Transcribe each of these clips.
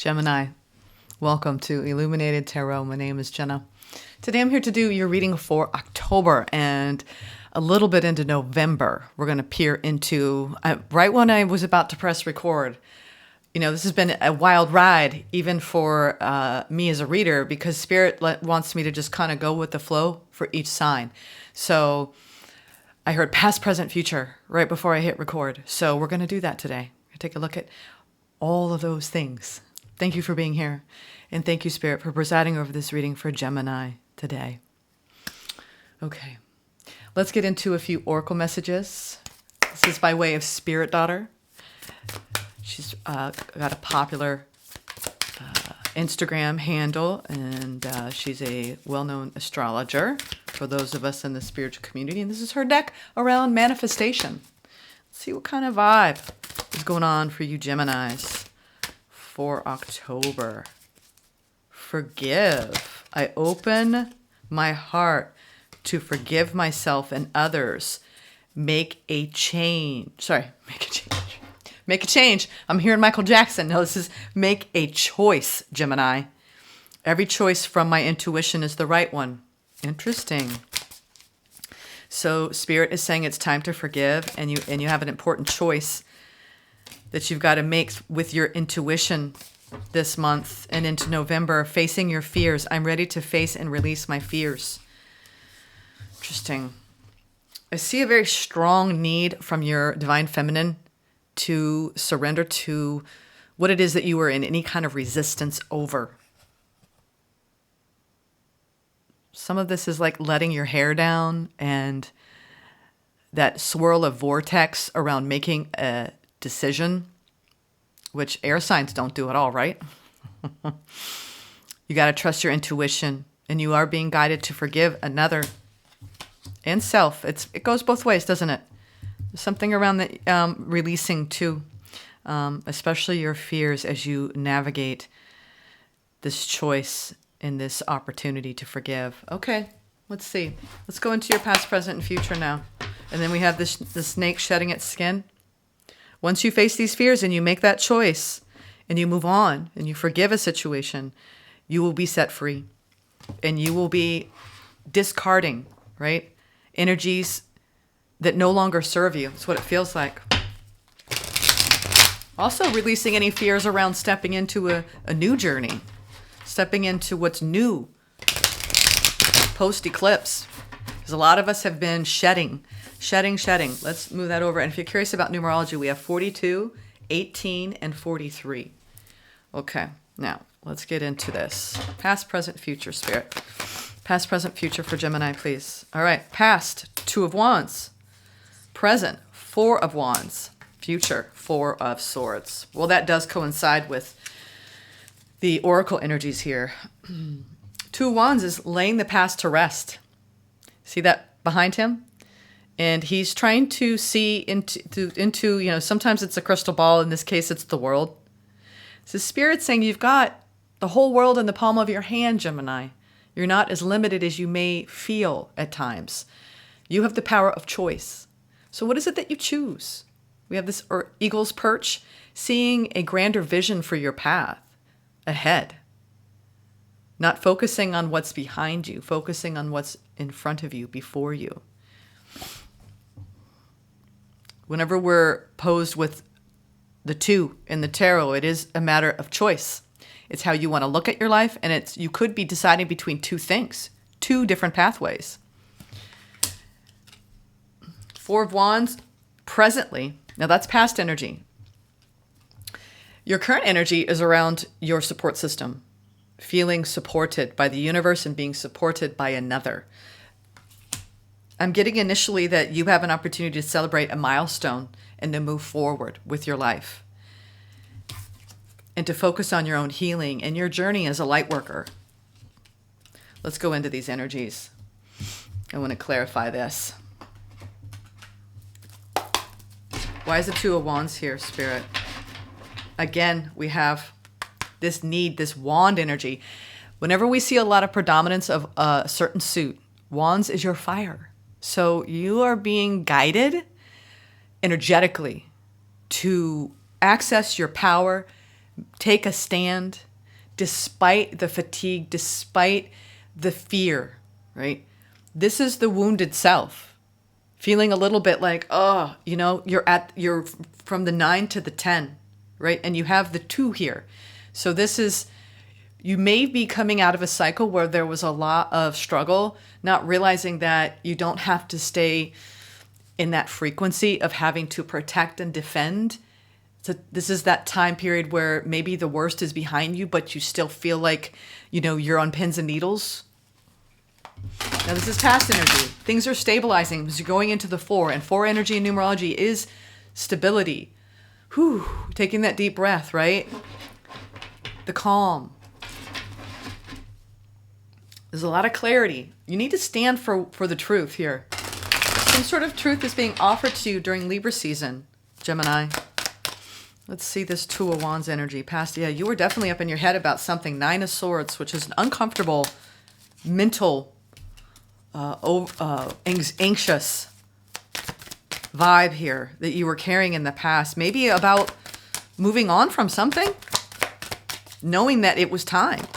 Gemini, welcome to Illuminated Tarot. My name is Jenna. Today I'm here to do your reading for October and a little bit into November. We're going to peer into, right when I was about to press record. You know, this has been a wild ride, even for me as a reader, because Spirit wants me to just kind of go with the flow for each sign. So I heard past, present, future right before I hit record. So we're going to do that today. We're going to take a look at all of those things. Thank you for being here. And thank you, Spirit, for presiding over this reading for Gemini today. Okay, let's get into a few oracle messages. This is by way of Spirit Daughter. She's got a popular Instagram handle, and she's a well-known astrologer for those of us in the spiritual community. And this is her deck around manifestation. Let's see what kind of vibe is going on for you Geminis for October. Forgive. I open my heart to forgive myself and others. Make a change. Make a change. I'm hearing Michael Jackson. No, this is make a choice, Gemini. Every choice from my intuition is the right one. Interesting. So Spirit is saying it's time to forgive, and you have an important choice that you've got to make with your intuition this month and into November, facing your fears. I'm ready to face and release my fears. Interesting. I see a very strong need from your divine feminine to surrender to what it is that you were in any kind of resistance over. Some of this is like letting your hair down and that swirl of vortex around making a decision, which air signs don't do at all, right? You got to trust your intuition, and you are being guided to forgive another and self. It goes both ways, doesn't it? There's something around the releasing too, especially your fears as you navigate this choice and this opportunity to forgive. Okay, let's see. Let's go into your past, present, and future now. And then we have the snake shedding its skin. Once you face these fears and you make that choice and you move on and you forgive a situation, you will be set free. And you will be discarding, right? Energies that no longer serve you. That's what it feels like. Also releasing any fears around stepping into a new journey. Stepping into what's new post-eclipse. Because a lot of us have been shedding. Let's move that over. And if you're curious about numerology, we have 42, 18, and 43. Okay, now let's get into this. Past, present, future, Spirit. Past, present, future for Gemini, please. All right, past, 2 of Wands. Present, 4 of Wands. Future, 4 of Swords. Well, that does coincide with the oracle energies here. 2 of Wands is laying the past to rest. See that behind him? And he's trying to see into, you know, sometimes it's a crystal ball. In this case, it's the world. So Spirit's saying you've got the whole world in the palm of your hand, Gemini. You're not as limited as you may feel at times. You have the power of choice. So what is it that you choose? We have this eagle's perch, seeing a grander vision for your path ahead. Not focusing on what's behind you, focusing on what's in front of you, before you. Whenever we're posed with the 2 in the tarot, it is a matter of choice. It's how you want to look at your life, and you could be deciding between 2 things, 2 different pathways. 4 of Wands, presently, now that's past energy. Your current energy is around your support system, feeling supported by the universe and being supported by another. I'm getting initially that you have an opportunity to celebrate a milestone and to move forward with your life and to focus on your own healing and your journey as a light worker. Let's go into these energies. I want to clarify this. Why is the 2 of Wands here, Spirit? Again, we have this need, this wand energy. Whenever we see a lot of predominance of a certain suit, Wands is your fire. So you are being guided energetically to access your power, take a stand despite the fatigue, despite the fear, right? This is the wounded self feeling a little bit like, oh, you're from the 9 to the 10, right? And you have the 2 here. So you may be coming out of a cycle where there was a lot of struggle, not realizing that you don't have to stay in that frequency of having to protect and defend. So this is that time period where maybe the worst is behind you, but you still feel like, you're on pins and needles. Now this is past energy. Things are stabilizing because you're going into the 4, and 4 energy in numerology is stability. Whew, taking that deep breath, right? The calm. There's a lot of clarity. You need to stand for the truth here. Some sort of truth is being offered to you during Libra season, Gemini. Let's see this 2 of Wands energy. Past, yeah, you were definitely up in your head about something. 9 of Swords, which is an uncomfortable, mental, anxious vibe here that you were carrying in the past. Maybe about moving on from something, knowing that it was time.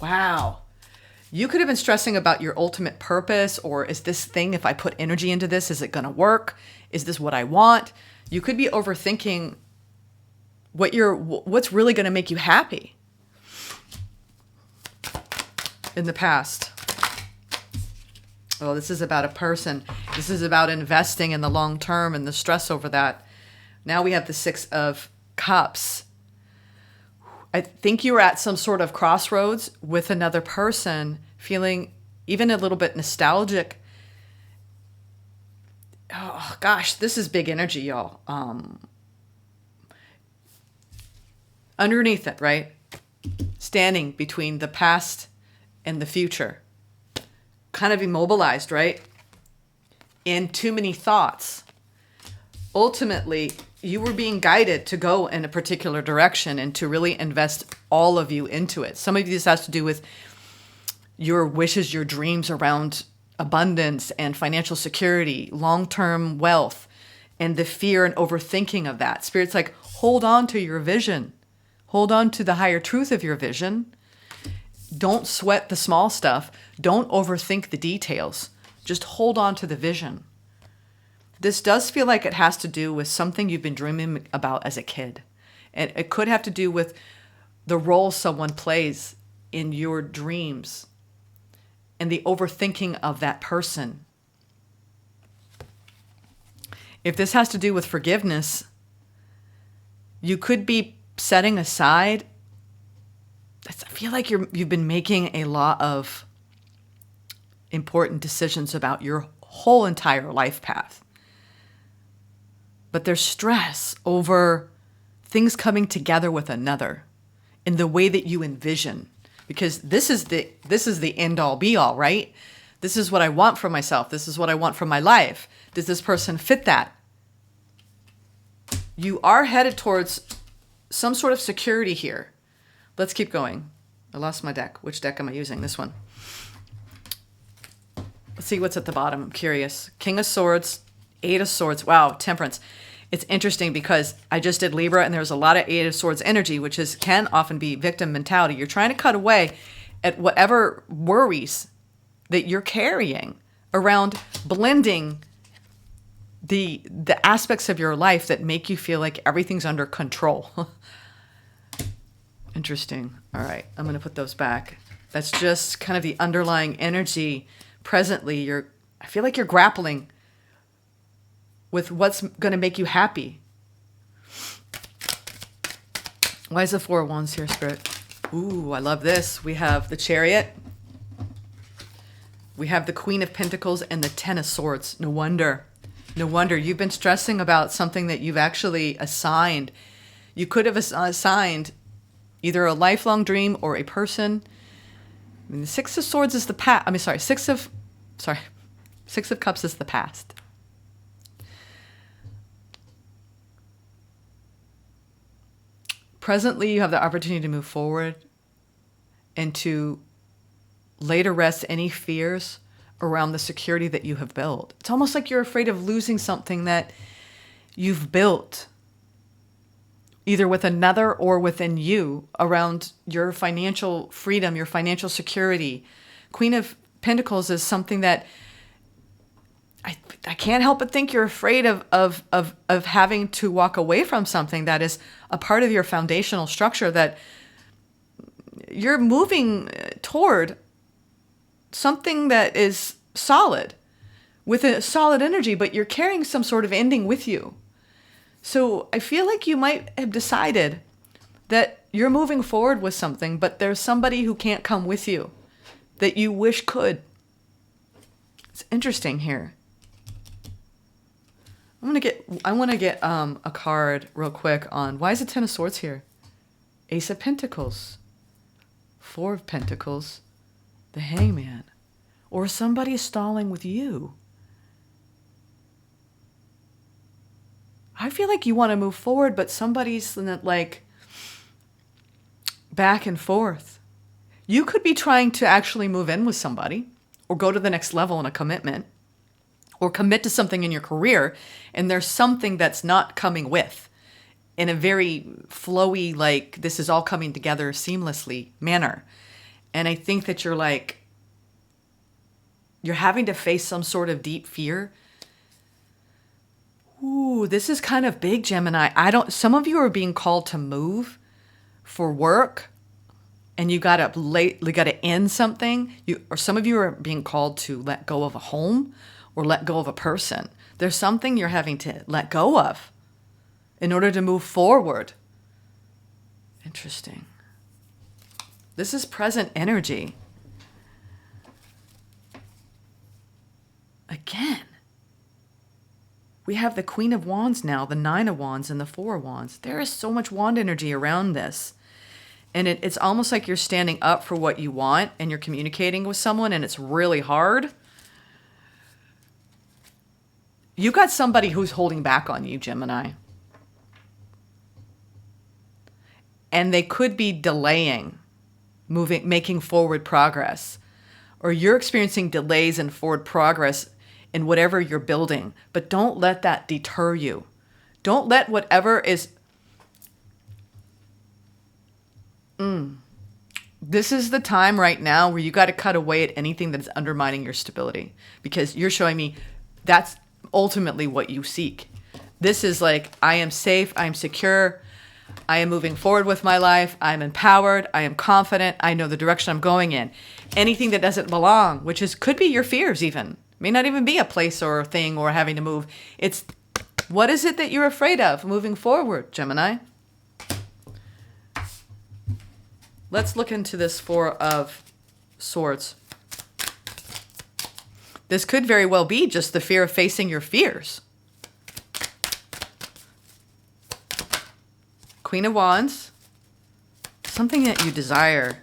Wow. You could have been stressing about your ultimate purpose, or is this thing, if I put energy into this, is it going to work? Is this what I want? You could be overthinking what's really going to make you happy in the past. Oh, this is about a person. This is about investing in the long term and the stress over that. Now we have the 6 of Cups. I think you were at some sort of crossroads with another person, feeling even a little bit nostalgic. Oh, gosh, this is big energy, y'all. Underneath it, right? Standing between the past and the future. Kind of immobilized, right? In too many thoughts. Ultimately, you were being guided to go in a particular direction and to really invest all of you into it. Some of you, this has to do with your wishes, your dreams around abundance and financial security, long-term wealth, and the fear and overthinking of that. Spirit's like, hold on to your vision. Hold on to the higher truth of your vision. Don't sweat the small stuff. Don't overthink the details. Just hold on to the vision. This does feel like it has to do with something you've been dreaming about as a kid. And it could have to do with the role someone plays in your dreams and the overthinking of that person. If this has to do with forgiveness, you could be setting aside. I feel like you've been making a lot of important decisions about your whole entire life path. But there's stress over things coming together with another in the way that you envision. Because this is the end all be all, right? This is what I want for myself. This is what I want from my life. Does this person fit that? You are headed towards some sort of security here. Let's keep going. I lost my deck. Which deck am I using? This one. Let's see what's at the bottom. I'm curious. King of Swords, 8 of Swords. Wow, Temperance. It's interesting because I just did Libra and there's a lot of 8 of Swords energy, which can often be victim mentality. You're trying to cut away at whatever worries that you're carrying around blending the aspects of your life that make you feel like everything's under control. Interesting. All right, I'm going to put those back. That's just kind of the underlying energy. Presently, I feel like you're grappling with what's going to make you happy. Why is the 4 of Wands here, Spirit? Ooh, I love this. We have the Chariot. We have the Queen of Pentacles and the 10 of Swords. No wonder. No wonder. You've been stressing about something that you've actually assigned. You could have assigned either a lifelong dream or a person. I mean, the 6 of Swords is the past. Six of Cups is the past. Presently, you have the opportunity to move forward and to lay to rest any fears around the security that you have built. It's almost like you're afraid of losing something that you've built either with another or within you, around your financial freedom, your financial security. Queen of Pentacles is something that I can't help but think you're afraid of having to walk away from something that is a part of your foundational structure, that you're moving toward something that is solid, with a solid energy, but you're carrying some sort of ending with you. So I feel like you might have decided that you're moving forward with something, but there's somebody who can't come with you that you wish could. It's interesting here. I want to get a card real quick on why is the Ten of Swords here? Ace of Pentacles, Four of Pentacles, the Hangman, or somebody stalling with you. I feel like you want to move forward, but somebody's like back and forth. You could be trying to actually move in with somebody or go to the next level in a commitment or commit to something in your career, and there's something that's not coming with in a very flowy, like this is all coming together seamlessly manner. And I think that you're having to face some sort of deep fear. Ooh, this is kind of big, Gemini. Some of you are being called to move for work, and you gotta end something. Or some of you are being called to let go of a home or let go of a person. There's something you're having to let go of in order to move forward. Interesting. This is present energy. Again, we have the Queen of Wands now, the Nine of Wands, and the Four of Wands. There is so much wand energy around this. And it's almost like you're standing up for what you want and you're communicating with someone and it's really hard. You got somebody who's holding back on you, Gemini. And they could be delaying making forward progress. Or you're experiencing delays in forward progress in whatever you're building. But don't let that deter you. Don't let whatever is... This is the time right now where you got to cut away at anything that's undermining your stability. Because you're showing me that's ultimately what you seek. This is like, I am safe, I am secure, I am moving forward with my life, I am empowered, I am confident, I know the direction I'm going in. Anything that doesn't belong, which could be your fears even, may not even be a place or a thing or having to move. It's, what is it that you're afraid of moving forward, Gemini? Let's look into this Four of Swords. This could very well be just the fear of facing your fears. Queen of Wands. Something that you desire.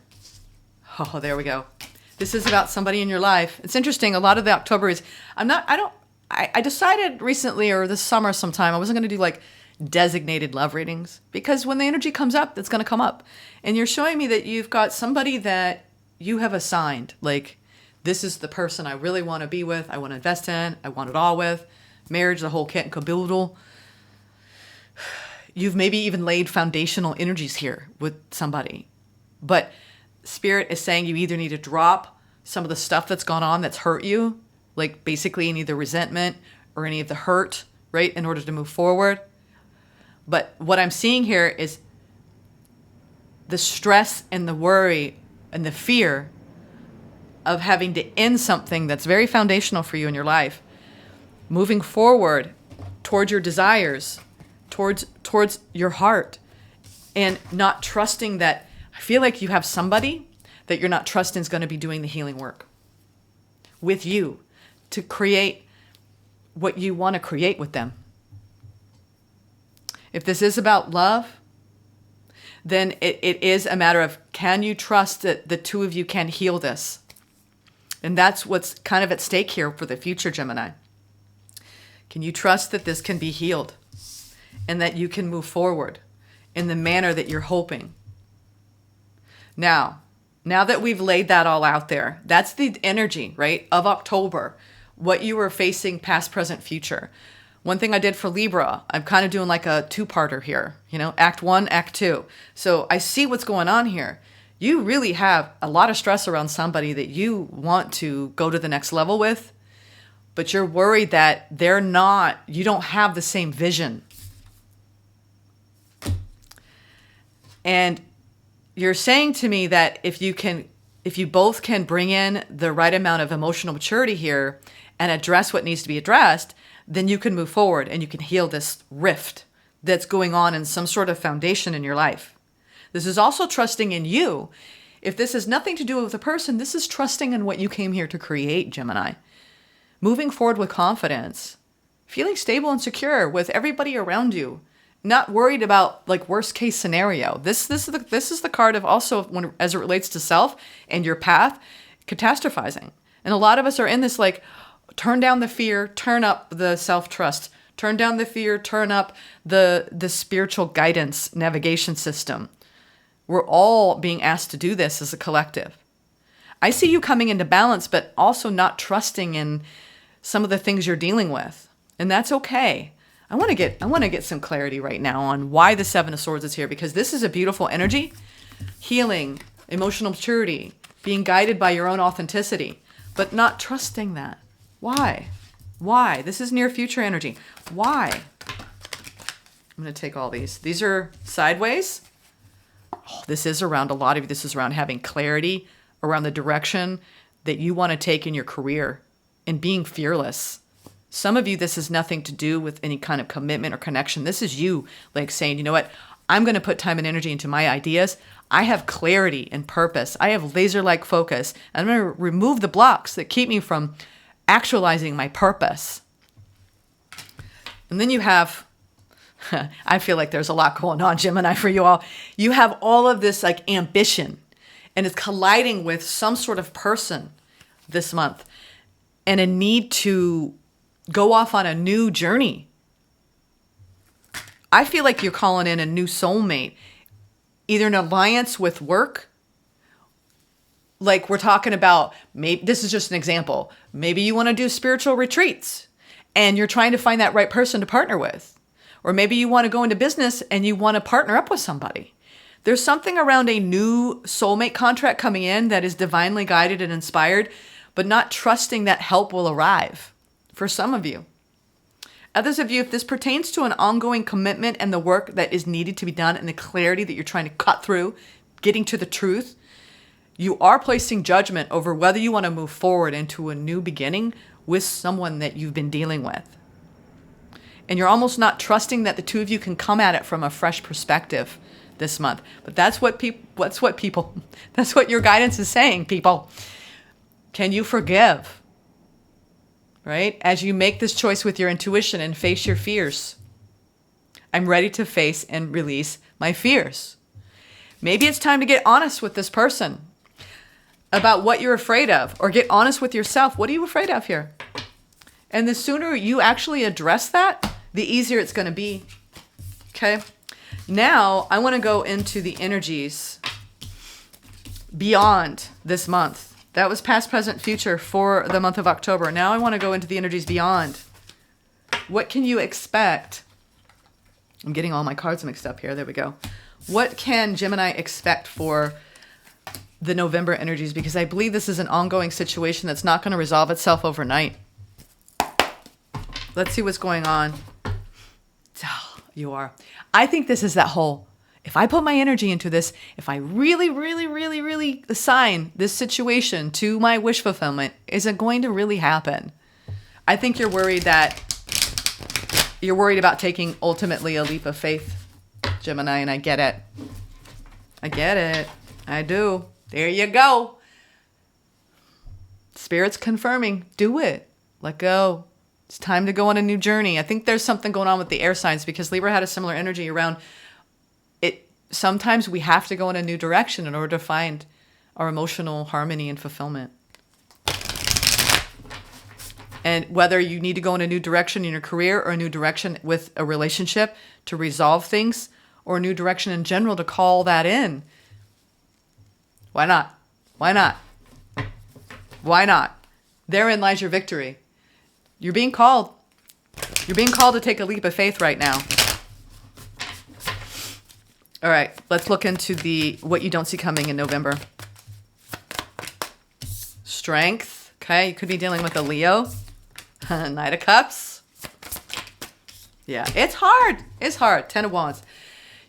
Oh, there we go. This is about somebody in your life. It's interesting. A lot of the October is... I decided recently or this summer sometime I wasn't going to do like designated love readings, because when the energy comes up, it's going to come up. And you're showing me that you've got somebody that you have assigned, like, this is the person I really want to be with, I want to invest in, I want it all with, marriage, the whole kit and caboodle. You've maybe even laid foundational energies here with somebody. But Spirit is saying you either need to drop some of the stuff that's gone on that's hurt you, like basically any of the resentment or any of the hurt, right, in order to move forward. But what I'm seeing here is the stress and the worry and the fear of having to end something that's very foundational for you in your life, moving forward towards your desires, towards your heart, and not trusting that. I feel like you have somebody that you're not trusting is going to be doing the healing work with you to create what you want to create with them. If this is about love, then it is a matter of, can you trust that the two of you can heal this? And that's what's kind of at stake here for the future, Gemini. Can you trust that this can be healed and that you can move forward in the manner that you're hoping? Now that we've laid that all out there, that's the energy, right, of October, what you were facing, past, present, future. One thing I did for Libra, I'm kind of doing like a two-parter here, act 1, act 2. So I see what's going on here. You really have a lot of stress around somebody that you want to go to the next level with, but you're worried that you don't have the same vision. And you're saying to me that if you both can bring in the right amount of emotional maturity here and address what needs to be addressed, then you can move forward and you can heal this rift that's going on in some sort of foundation in your life. This is also trusting in you. If this has nothing to do with a person, this is trusting in what you came here to create, Gemini. Moving forward with confidence, feeling stable and secure with everybody around you, not worried about like worst case scenario. This is the card of also as it relates to self and your path, catastrophizing. And a lot of us are in this like, turn down the fear, turn up the self-trust, turn down the fear, turn up the spiritual guidance navigation system. We're all being asked to do this as a collective. I see you coming into balance, but also not trusting in some of the things you're dealing with. And that's okay. I want to get some clarity right now on why the Seven of Swords is here, because this is a beautiful energy, healing, emotional maturity, being guided by your own authenticity, but not trusting that. Why? Why? This is near future energy. Why? I'm going to take all these. These are sideways. Oh, this is around a lot of you. This is around having clarity around the direction that you want to take in your career and being fearless. Some of you, this has nothing to do with any kind of commitment or connection. This is you like saying, you know what? I'm going to put time and energy into my ideas. I have clarity and purpose. I have laser-like focus. I'm going to remove the blocks that keep me from actualizing my purpose. And then you have, I feel like there's a lot going on, Gemini, for you all. You have all of this like ambition, and it's colliding with some sort of person this month and a need to go off on a new journey. I feel like you're calling in a new soulmate, either an alliance with work. Like we're talking about, maybe this is just an example. Maybe you want to do spiritual retreats and you're trying to find that right person to partner with. Or maybe you want to go into business and you want to partner up with somebody. There's something around a new soulmate contract coming in that is divinely guided and inspired, but not trusting that help will arrive for some of you. Others of you, if this pertains to an ongoing commitment and the work that is needed to be done and the clarity that you're trying to cut through, getting to the truth, you are placing judgment over whether you want to move forward into a new beginning with someone that you've been dealing with. And you're almost not trusting that the two of you can come at it from a fresh perspective this month. But that's what your guidance is saying, people. Can you forgive? Right? As you make this choice with your intuition and face your fears. I'm ready to face and release my fears. Maybe it's time to get honest with this person about what you're afraid of, or get honest with yourself. What are you afraid of here? And the sooner you actually address that, the easier it's going to be. Okay? Now, I want to go into the energies beyond this month. That was past, present, future for the month of October. Now I want to go into the energies beyond. What can you expect? I'm getting all my cards mixed up here. There we go. What can Gemini expect for the November energies? Because I believe this is an ongoing situation that's not going to resolve itself overnight. Let's see what's going on. Oh, you are. I think this is that whole, if I put my energy into this, if I really, really, really, really assign this situation to my wish fulfillment, is it going to really happen? I think you're worried about taking ultimately a leap of faith, Gemini, and I get it. I get it. I do. There you go. Spirit's confirming. Do it. Let go. It's time to go on a new journey. I think there's something going on with the air signs, because Libra had a similar energy around it. Sometimes we have to go in a new direction in order to find our emotional harmony and fulfillment. And whether you need to go in a new direction in your career, or a new direction with a relationship to resolve things, or a new direction in general to call that in. Why not? Why not? Why not? Therein lies your victory. You're being called. You're being called to take a leap of faith right now. All right, let's look into what you don't see coming in November. Strength. Okay, you could be dealing with a Leo. Knight of Cups. Yeah, it's hard. It's hard. 10 of Wands.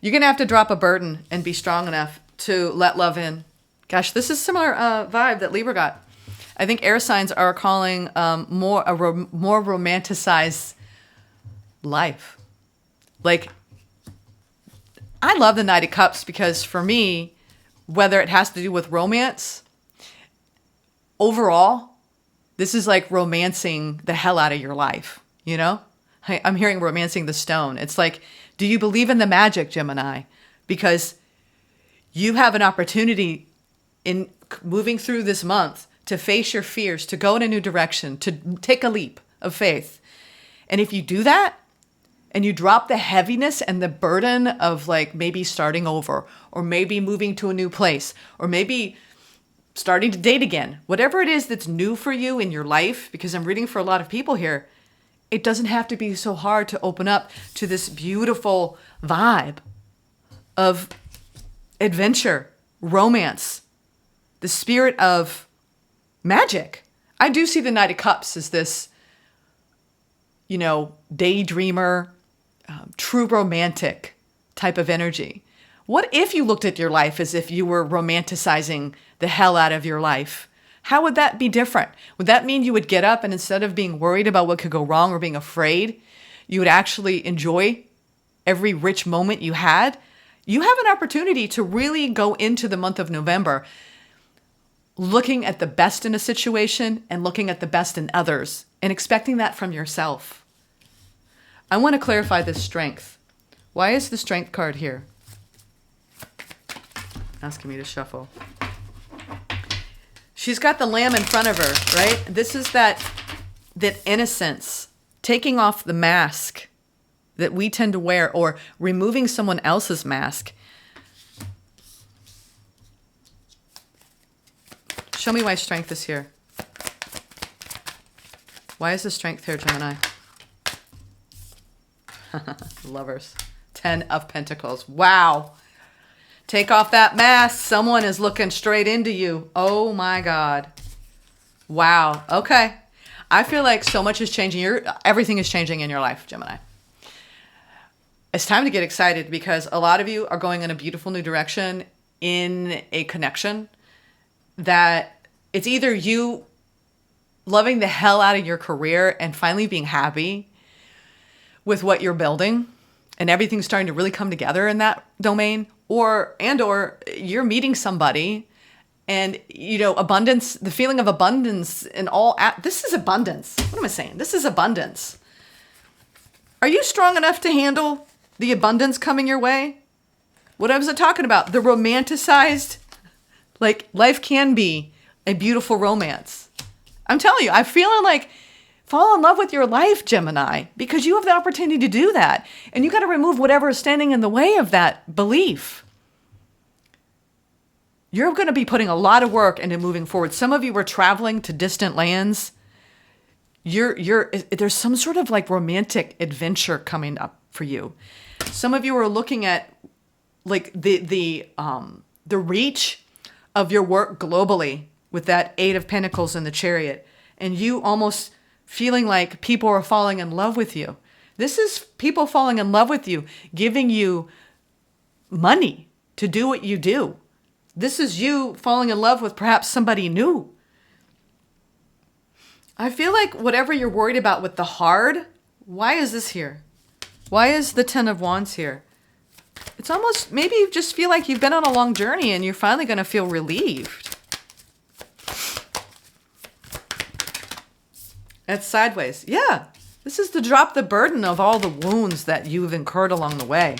You're going to have to drop a burden and be strong enough to let love in. Gosh, this is similar vibe that Libra got. I think air signs are calling more romanticized life. Like, I love the Knight of Cups because for me, whether it has to do with romance, overall, this is like romancing the hell out of your life, you know? I'm hearing romancing the stone. It's like, do you believe in the magic, Gemini? Because you have an opportunity in moving through this month to face your fears, to go in a new direction, to take a leap of faith. And if you do that, and you drop the heaviness and the burden of like maybe starting over, or maybe moving to a new place, or maybe starting to date again, whatever it is that's new for you in your life, because I'm reading for a lot of people here, it doesn't have to be so hard to open up to this beautiful vibe of adventure, romance, the spirit of magic. I do see the Knight of Cups as this, daydreamer, true romantic type of energy. What if you looked at your life as if you were romanticizing the hell out of your life? How would that be different? Would that mean you would get up and instead of being worried about what could go wrong or being afraid, you would actually enjoy every rich moment you had? You have an opportunity to really go into the month of November looking at the best in a situation and looking at the best in others and expecting that from yourself. I want to clarify this strength. Why is the strength card here? Asking me to shuffle. She's got the lamb in front of her, right? This is that innocence, taking off the mask that we tend to wear or removing someone else's mask. Show me why strength is here. Why is the strength here, Gemini? Lovers. 10 of Pentacles. Wow. Take off that mask. Someone is looking straight into you. Oh my God. Wow. Okay. I feel like so much is changing. Everything is changing in your life, Gemini. It's time to get excited because a lot of you are going in a beautiful new direction in a connection that it's either you loving the hell out of your career and finally being happy with what you're building and everything's starting to really come together in that domain, or you're meeting somebody and, abundance, the feeling of abundance and this is abundance. What am I saying? This is abundance. Are you strong enough to handle the abundance coming your way? What was I talking about? The romanticized, like life can be a beautiful romance. I'm telling you, I'm feeling like fall in love with your life, Gemini, because you have the opportunity to do that. And you got to remove whatever is standing in the way of that belief. You're going to be putting a lot of work into moving forward. Some of you are traveling to distant lands. There's some sort of like romantic adventure coming up for you. Some of you are looking at like the reach of your work globally with that 8 of Pentacles in the Chariot, and you almost feeling like people are falling in love with you. This is people falling in love with you, giving you money to do what you do. This is you falling in love with perhaps somebody new. I feel like whatever you're worried about with the hard, why is this here? Why is the 10 of Wands here? It's almost, maybe you just feel like you've been on a long journey and you're finally going to feel relieved. It's sideways. Yeah. This is to drop the burden of all the wounds that you've incurred along the way.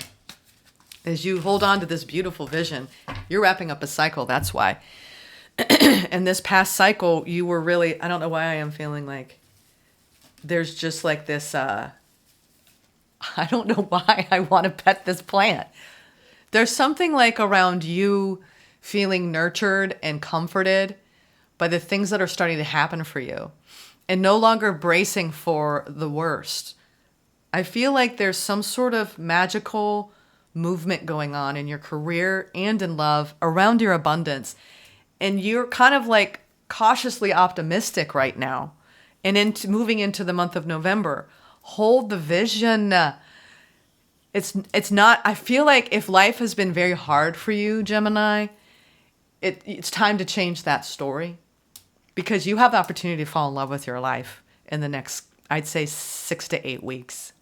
As you hold on to this beautiful vision, you're wrapping up a cycle. That's why. And this past cycle, you were really, I don't know why I am feeling like there's just like this, I don't know why I want to pet this plant. There's something like around you feeling nurtured and comforted by the things that are starting to happen for you and no longer bracing for the worst. I feel like there's some sort of magical movement going on in your career and in love around your abundance. And you're kind of like cautiously optimistic right now. And into moving into the month of November, hold the vision. It's not, I feel like if life has been very hard for you, Gemini, it's time to change that story, because you have the opportunity to fall in love with your life in the next, I'd say, 6 to 8 weeks.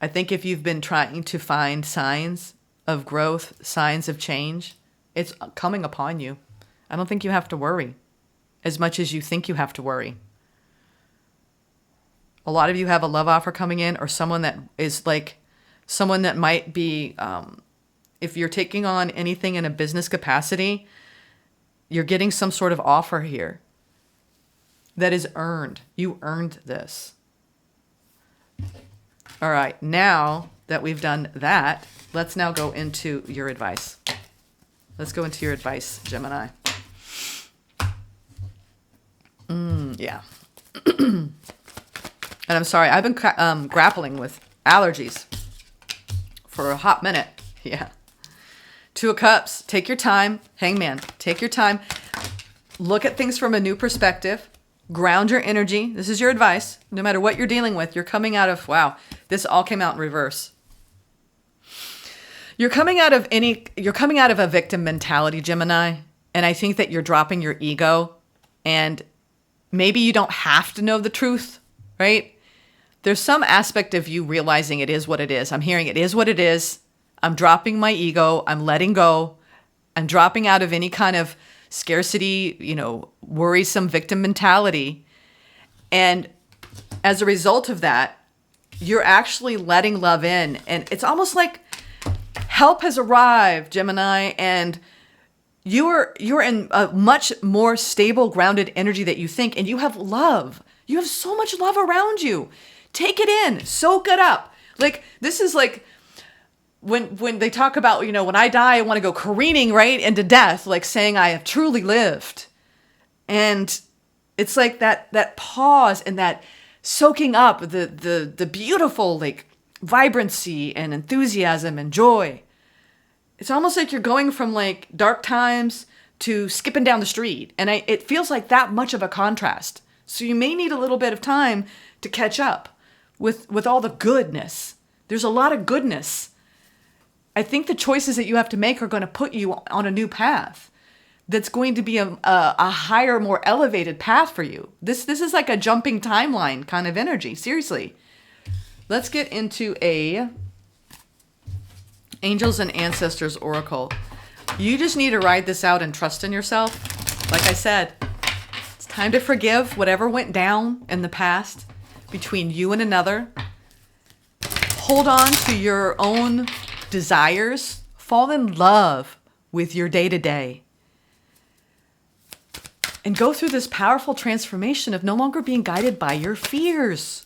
I think if you've been trying to find signs of growth, signs of change, it's coming upon you. I don't think you have to worry as much as you think you have to worry. A lot of you have a love offer coming in, or someone that is like someone that might be, if you're taking on anything in a business capacity, you're getting some sort of offer here that is earned. You earned this. All right, now that we've done that, let's now go into your advice. Let's go into your advice, Gemini. Yeah. And I'm sorry, I've been grappling with allergies for a hot minute. Yeah. 2 of Cups, take your time. Hangman, take your time. Look at things from a new perspective. Ground your energy. This is your advice. No matter what you're dealing with, you're coming out of, wow, this all came out in reverse. You're coming out of a victim mentality, Gemini. And I think that you're dropping your ego, and maybe you don't have to know the truth, right? There's some aspect of you realizing it is what it is. I'm hearing it is what it is. I'm dropping my ego. I'm letting go. I'm dropping out of any kind of scarcity, worrisome victim mentality. And as a result of that, you're actually letting love in. And it's almost like help has arrived, Gemini, and you're in a much more stable, grounded energy that you think, and you have love. You have so much love around you. Take it in, soak it up. Like, this is like when they talk about, when I die, I want to go careening right into death, like saying I have truly lived. And it's like that pause and that soaking up the beautiful, like, vibrancy and enthusiasm and joy. It's almost like you're going from like dark times to skipping down the street. And it feels like that much of a contrast. So you may need a little bit of time to catch up with all the goodness. There's a lot of goodness. I think the choices that you have to make are going to put you on a new path. That's going to be a higher, more elevated path for you. This is like a jumping timeline kind of energy. Seriously. Let's get into a Angels and Ancestors Oracle. You just need to ride this out and trust in yourself. Like I said, it's time to forgive whatever went down in the past between you and another. Hold on to your own desires. Fall in love with your day-to-day. And go through this powerful transformation of no longer being guided by your fears.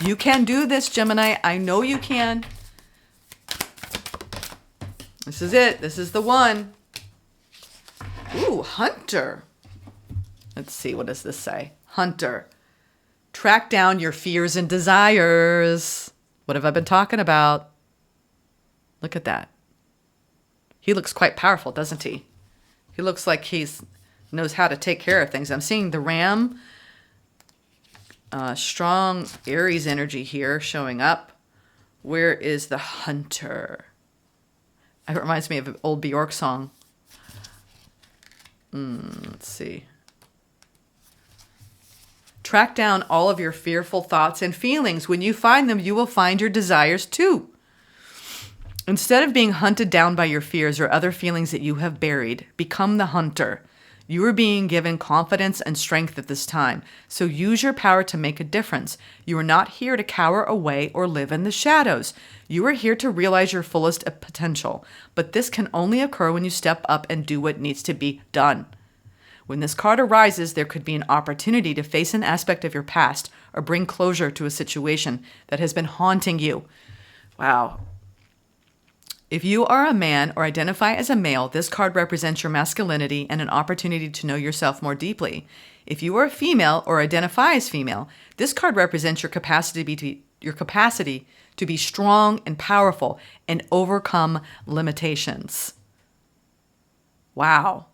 You can do this, Gemini. I know you can. This is it. This is the one. Ooh, Hunter. Let's see. What does this say? Hunter. Track down your fears and desires. What have I been talking about? Look at that. He looks quite powerful, doesn't he? He looks like he's knows how to take care of things. I'm seeing the Ram, strong Aries energy here showing up. Where is the Hunter? It reminds me of an old Bjork song. Let's see. Track down all of your fearful thoughts and feelings. When you find them, you will find your desires too. Instead of being hunted down by your fears or other feelings that you have buried, become the hunter. You are being given confidence and strength at this time, so use your power to make a difference. You are not here to cower away or live in the shadows. You are here to realize your fullest potential, but this can only occur when you step up and do what needs to be done. When this card arises, there could be an opportunity to face an aspect of your past or bring closure to a situation that has been haunting you. Wow. If you are a man or identify as a male, this card represents your masculinity and an opportunity to know yourself more deeply. If you are a female or identify as female, this card represents your capacity to be strong and powerful and overcome limitations. Wow.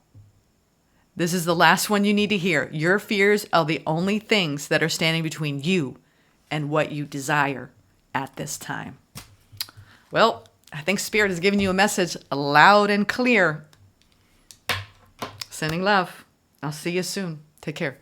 This is the last one you need to hear. Your fears are the only things that are standing between you and what you desire at this time. Well, I think Spirit has given you a message loud and clear. Sending love. I'll see you soon. Take care.